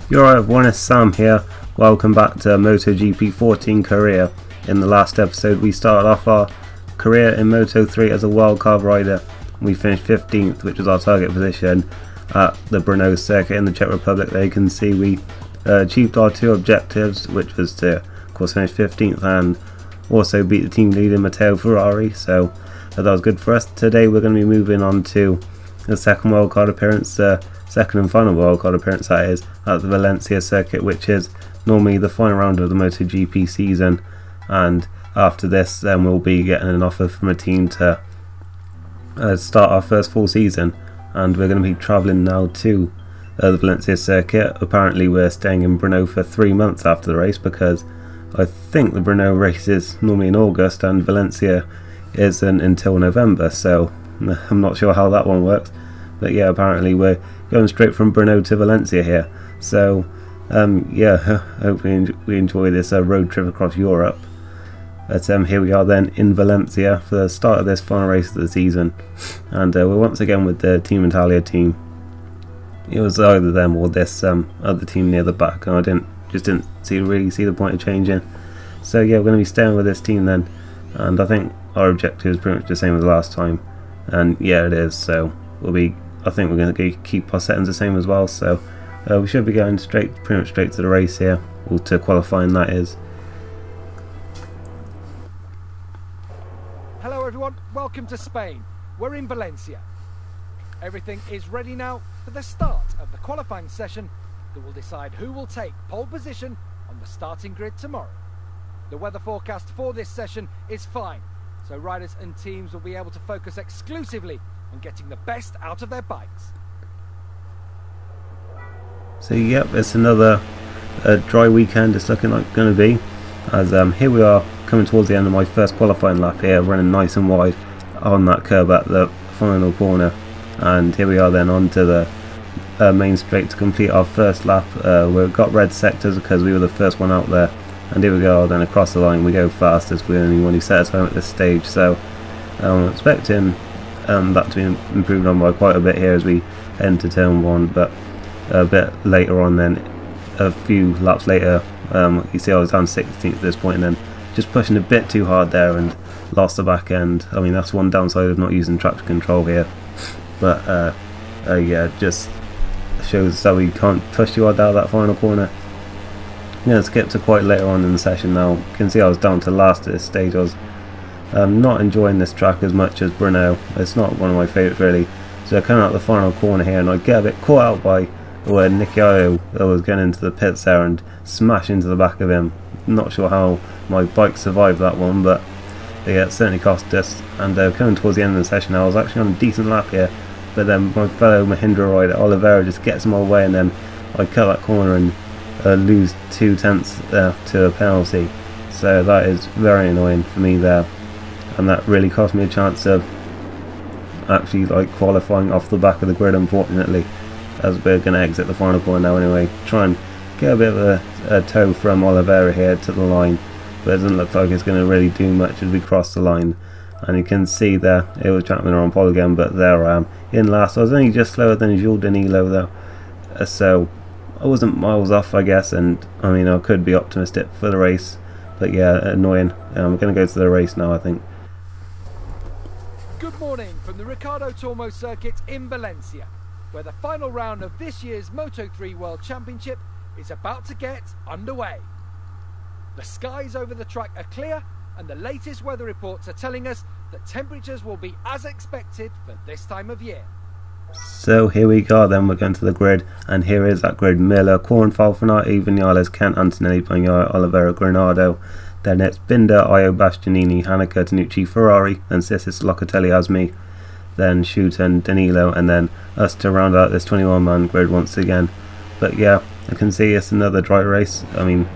You're right, everyone, it's Sam here. Welcome back to MotoGP 14 career. In the last episode we started off our career in Moto3 as a wildcard rider. We finished 15th, which was our target position at the Brno circuit in the Czech Republic. There you can see we achieved our two objectives, which was to of course finish 15th and also beat the team leader Matteo Ferrari, so that was good for us. Today we're going to be moving on to the second wildcard appearance, second and final wildcard appearance that is, at the Valencia circuit, which is normally the final round of the MotoGP season. And after this then we'll be getting an offer from a team to start our first full season, and we're going to be travelling now to the Valencia circuit. Apparently we're staying in Brno for 3 months after the race, because I think the Brno race is normally in August and Valencia isn't until November, so I'm not sure how that one works. But yeah, apparently we're going straight from Brno to Valencia here. So yeah, hopefully we enjoy this road trip across Europe. But here we are then in Valencia for the start of this final race of the season, and we're once again with the Team Italia team. It was either them or this other team near the back, and I didn't really see the point of changing. So yeah, we're going to be staying with this team then, and I think our objective is pretty much the same as last time, and yeah, it is. So I think we're going to keep our settings the same as well. So we should be going pretty much straight to the race here, or to qualifying, that is. Hello everyone, welcome to Spain. We're in Valencia. Everything is ready now for the start of the qualifying session that will decide who will take pole position on the starting grid tomorrow. The weather forecast for this session is fine, so riders and teams will be able to focus exclusively on getting the best out of their bikes. So yep, it's another dry weekend it's looking like going to be, as here we are coming towards the end of my first qualifying lap here, running nice and wide on that curb at the final corner, and here we are then onto the main straight to complete our first lap. We've got red sectors because we were the first one out there, and here we go then across the line. We go fast as we're the only one who set a time at this stage, so I'm expecting that to be improved on by quite a bit here as we enter turn 1, but a bit later on then, a few laps later, you see I was down 16th at this point, and then just pushing a bit too hard there and lost the back end. I mean, that's one downside of not using traction control here, but yeah, just shows that we can't push too hard down that final corner. Yeah, skip to quite later on in the session now. You can see I was down to last at this stage. I was not enjoying this track as much as Brno. It's not one of my favourites really. So coming out the final corner here, and I get a bit caught out by where Nikiao was getting into the pits there and smash into the back of him. Not sure how my bike survived that one, but yeah, it certainly cost us. And coming towards the end of the session now, I was actually on a decent lap here, but then my fellow Mahindra rider Oliveira just gets in my way, and then I cut that corner and lose 2 tenths to a penalty. So that is very annoying for me there, and that really cost me a chance of actually qualifying off the back of the grid, unfortunately, as we're going to exit the final corner now anyway. Try and get a bit of a tow from Oliveira here to the line, but it doesn't look like it's going to really do much as we cross the line. And you can see there, it was Chapman on pole again, but there I am in last. I was only just slower than Jules Danilo though, so I wasn't miles off, I guess, and I mean I could be optimistic for the race, but yeah, annoying. I'm going to go to the race now, I think. Good morning from the Ricardo Tormo circuit in Valencia, where the final round of this year's Moto3 World Championship is about to get underway. The skies over the track are clear, and the latest weather reports are telling us that temperatures will be as expected for this time of year. So here we go then, we're going to the grid, and here is that grid: Miller, Corn, Falfinati, Vinales, Kent, Antonelli, Bagnaia, Oliveira, Granado. Then it's Binder, Io, Bastianini, Haneker, Tanucci, Ferrari, then Sissis, Locatelli, Asmi, then Schuten, Danilo, and then us to round out this 21-man grid once again. But yeah, I can see it's another dry race. I mean,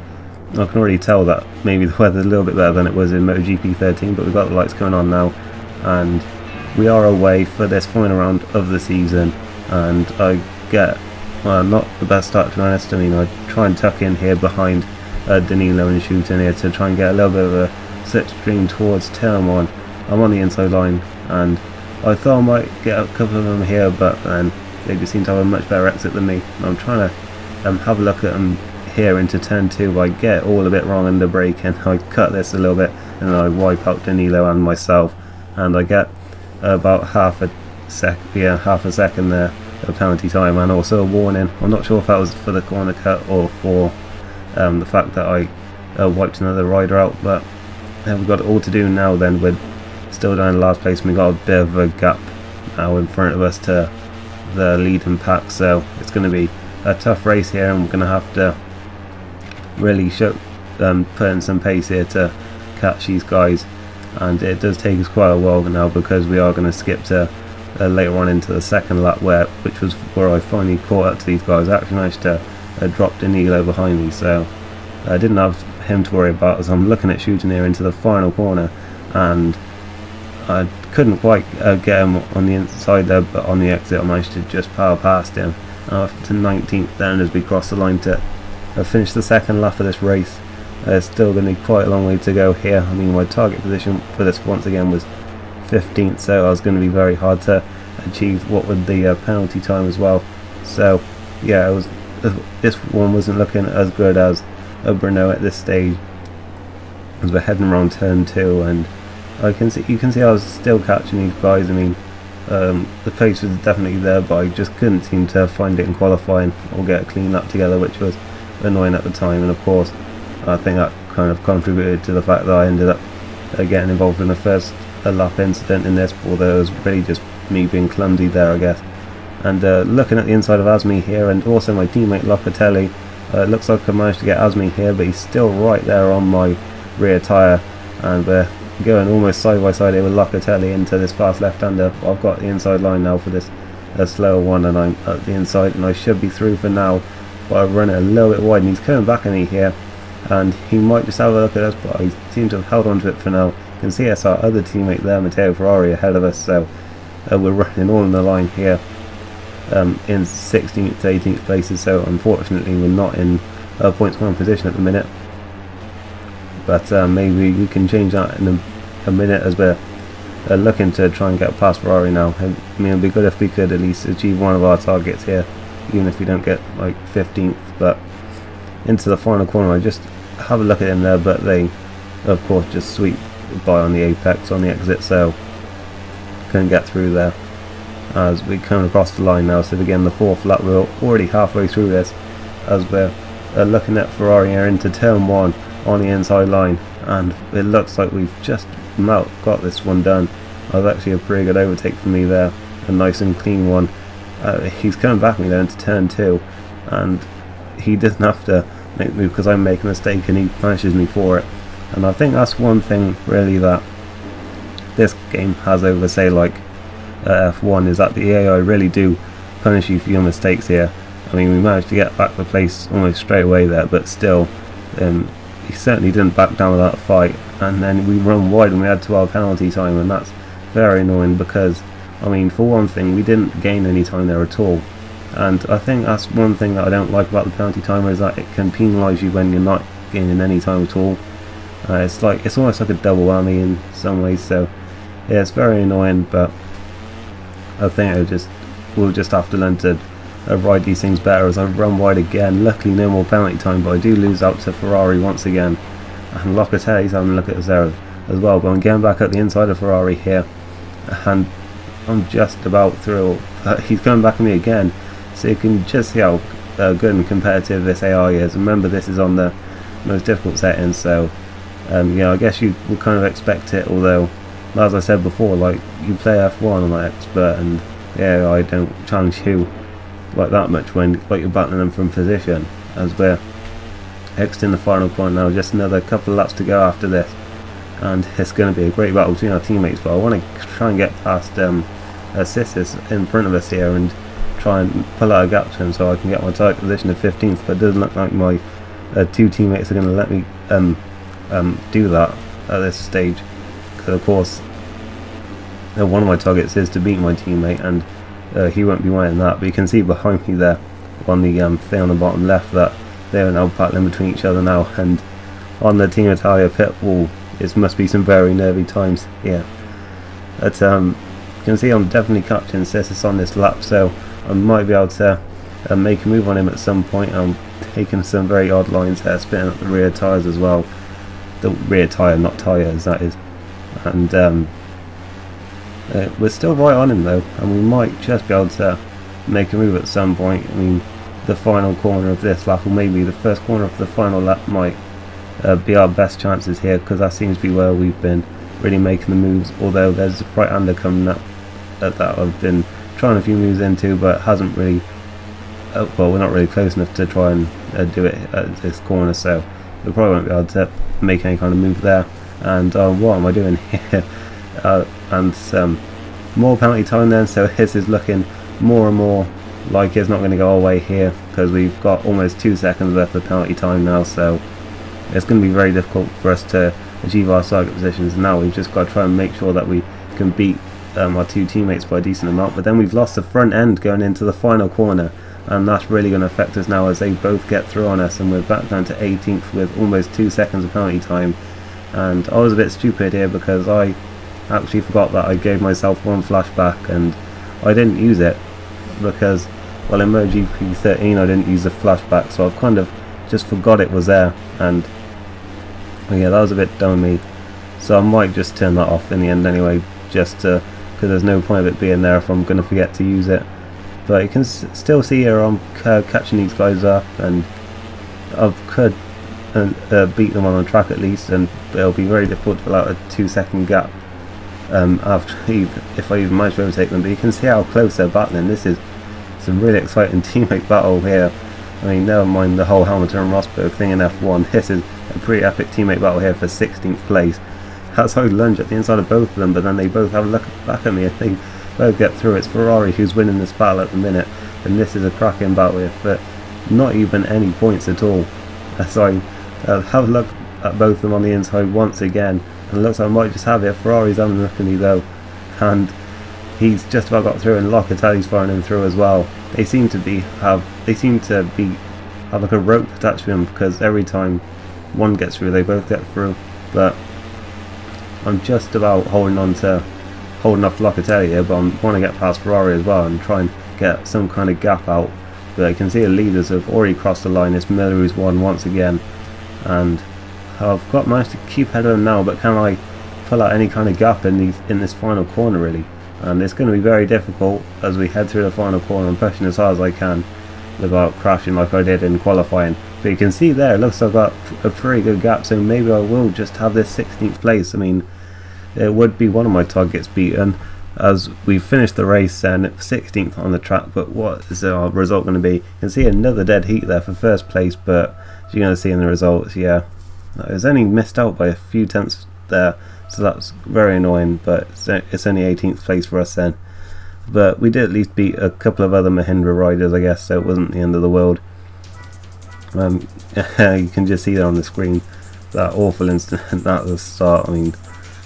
I can already tell that maybe the weather's a little bit better than it was in MotoGP 13, but we've got the lights going on now, and we are away for this final round of the season. And I get, well, not the best start to be honest. I mean, I try and tuck in here behind Danilo and Schuten here to try and get a little bit of a slipstream towards turn 1. I'm on the inside line, and I thought I might get a couple of them here, but then they just seem to have a much better exit than me. And I'm trying to have a look at them here into turn 2. I get all a bit wrong in the brake, and I cut this a little bit, and then I wipe out Danilo and myself, and I get about half a second there of penalty time, and also a warning. I'm not sure if that was for the corner cut or for the fact that I wiped another rider out, but we've got it all to do now. Then we're still down in last place, and we've got a bit of a gap now in front of us to the leading pack, so it's going to be a tough race here, and we're going to have to really put in some pace here to catch these guys. And it does take us quite a while now, because we are going to skip to later on into the second lap, which was where I finally caught up to these guys. I actually managed to drop Danilo behind me, so I didn't have him to worry about as I'm looking at shooting here into the final corner, and I couldn't quite get him on the inside there, but on the exit I managed to just power past him to 19th then as we cross the line to finish the second lap of this race. There's still going to be quite a long way to go here. I mean, my target position for this once again was 15th, so I was going to be very hard to achieve what with the penalty time as well. So yeah, this one wasn't looking as good as Brno at this stage as we're heading around turn 2, and you can see I was still catching these guys. I mean, the pace was definitely there, but I just couldn't seem to find it in qualifying or get a clean lap together, which was annoying at the time. And of course, I think that kind of contributed to the fact that I ended up getting involved in the first lap incident in this, although it was really just me being clumsy there, I guess. And looking at the inside of Asmi here, and also my teammate Locatelli, it looks like I managed to get Asmi here, but he's still right there on my rear tyre, and we're going almost side by side here with Locatelli into this fast left-hander. I've got the inside line now for this slower one, and I'm at the inside, and I should be through for now, but I've run it a little bit wide, and he's coming back at me here, and he might just have a look at us, but I seem to have held on to it for now. You can see it's our other teammate there, Matteo Ferrari, ahead of us, so we're running all in the line here in 16th to 18th places, so unfortunately we're not in points one position at the minute, but maybe we can change that in a minute as we're looking to try and get past Ferrari now. I mean, it would be good if we could at least achieve one of our targets here, even if we don't get like 15th. But into the final corner, I just have a look at him there, but they of course just sweep by on the apex on the exit, so couldn't get through there as we come across the line now. So again, the fourth lap, we're already halfway through this as we're looking at Ferrari here into turn 1 on the inside line, and it looks like we've just about got this one done. That was actually a pretty good overtake for me there, a nice and clean one. He's coming back at me there into turn 2, and he doesn't have to make me because I make a mistake, and he punishes me for it. And I think that's one thing really that this game has over, say, like F1, is that the AI really do punish you for your mistakes here. I mean, we managed to get back the place almost straight away there, but still, he certainly didn't back down without a fight, and then we run wide and we had 12 penalty time, and that's very annoying because, I mean, for one thing, we didn't gain any time there at all, and I think that's one thing that I don't like about the penalty timer, is that it can penalise you when you're not gaining any time at all. It's almost like a double whammy in some ways, so yeah, it's very annoying, but I think we'll just have to learn to ride these things better as I run wide again. Luckily no more penalty time, but I do lose out to Ferrari once again, and Locatelli's having a look at us there as well, but I'm getting back at the inside of Ferrari here, and I'm just about through. He's coming back at me again, so you can just see how good and competitive this AI is. Remember, this is on the most difficult settings, so yeah, I guess you would kind of expect it, although as I said before, like, you play F1 on like expert, and yeah, I don't challenge you like that much when like you're battling them from position. As we're exiting the final corner now, just another couple of laps to go after this, and it's going to be a great battle between our teammates, but I want to try and get past Sissis in front of us here and try and pull out a gap to him so I can get my target position of 15th, but it doesn't look like my two teammates are going to let me do that at this stage, because of course one of my targets is to beat my teammate, and he won't be wanting that. But you can see behind me there on the thing on the bottom left that they're now battling between each other now, and on the Team Italia pit wall it must be some very nervy times here. But you can see I'm definitely catching Sissis on this lap, so I might be able to make a move on him at some point. I'm taking some very odd lines here, spinning up the rear tyres as well. The rear tyre, not tyres, that is. And we're still right on him though, and we might just be able to make a move at some point. I mean, the final corner of this lap, or maybe the first corner of the final lap, might be our best chances here, because that seems to be where we've been really making the moves. Although there's a right-hander coming up that I've been trying a few moves into, but hasn't really. Well, we're not really close enough to try and do it at this corner, so we probably won't be able to make any kind of move there. And what am I doing here? And some more penalty time then, so this is looking more and more like it's not going to go our way here, because we've got almost 2 seconds worth of penalty time now, so it's going to be very difficult for us to achieve our target positions. Now we've just got to try and make sure that we can beat our two teammates by a decent amount, but then we've lost the front end going into the final corner, and that's really going to affect us now as they both get through on us, and we're back down to 18th with almost 2 seconds of penalty time. And I was a bit stupid here, because I actually forgot that I gave myself one flashback and I didn't use it, because, well, in MotoGP 13 I didn't use the flashback, so I've kind of just forgot it was there. And yeah, that was a bit dumb of me, so I might just turn that off in the end anyway, just to, because there's no point of it being there if I'm going to forget to use it. But you can still see here I'm catching these guys up, and I could beat them on the track at least, and it'll be very difficult to pull out a 2 second gap after if I even manage to overtake them. But you can see how close they're battling. This is some really exciting teammate battle here. I mean, never mind the whole Hamilton and Rosberg thing in F1, this is a pretty epic teammate battle here for 16th place. That's how I lunge at the inside of both of them, but then they both have a look back at me and they both get through. It's Ferrari who's winning this battle at the minute, and this is a cracking battle here for not even any points at all. So I have a look at both of them on the inside once again, and it looks like I might just have it. Ferrari's having a look at me though, and he's just about got through, and Locatelli's firing him through as well. They seem to have like a rope attached to him, because every time one gets through they both get through. But I'm just about holding off Locatelli here, but I want to get past Ferrari as well and try and get some kind of gap out. But I can see the leaders have already crossed the line. It's Miller who's won once again, and I've managed to keep ahead of him now, but can I pull out any kind of gap in this final corner really? And it's going to be very difficult as we head through the final corner. I'm pushing as hard as I can without crashing like I did in qualifying. But you can see there, it looks like I've got a pretty good gap, so maybe I will just have this 16th place. I mean, it would be one of my targets beaten, as we finished the race and 16th on the track. But what is our result going to be? You can see another dead heat there for first place, but as you're going to see in the results, yeah, it was only missed out by a few tenths there, so that's very annoying. But it's only 18th place for us then. But we did at least beat a couple of other Mahindra riders, I guess, so it wasn't the end of the world. You can just see that on the screen, that awful incident at the start. I mean,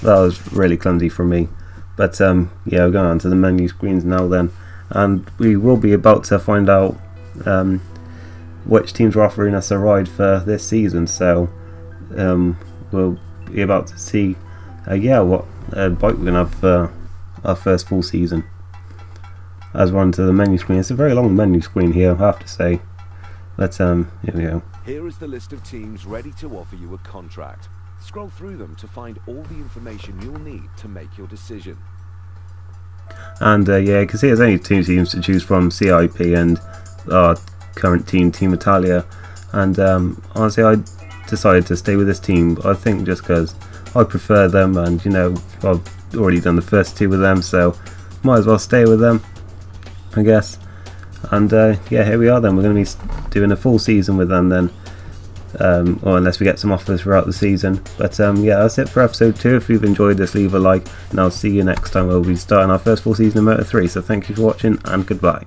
that was really clumsy for me. But yeah, we're going on to the menu screens now then, and we will be about to find out which teams are offering us a ride for this season. So we'll be about to see yeah, what bike we're going to have for our first full season. As we're onto the menu screen, it's a very long menu screen here, I have to say. But here we go. Here is the list of teams ready to offer you a contract. Scroll through them to find all the information you'll need to make your decision. And yeah, you can see there's only 2 teams to choose from, CIP and our current team, Team Italia. And honestly, I decided to stay with this team, I think just because I prefer them, and you know, I've already done the first 2 with them, so might as well stay with them, I guess. And yeah, here we are then. We're going to be doing a full season with them then, or unless we get some offers throughout the season. But yeah, that's it for episode 2. If you've enjoyed this, leave a like, and I'll see you next time. We'll be starting our first full season of Moto3. So thank you for watching, and goodbye.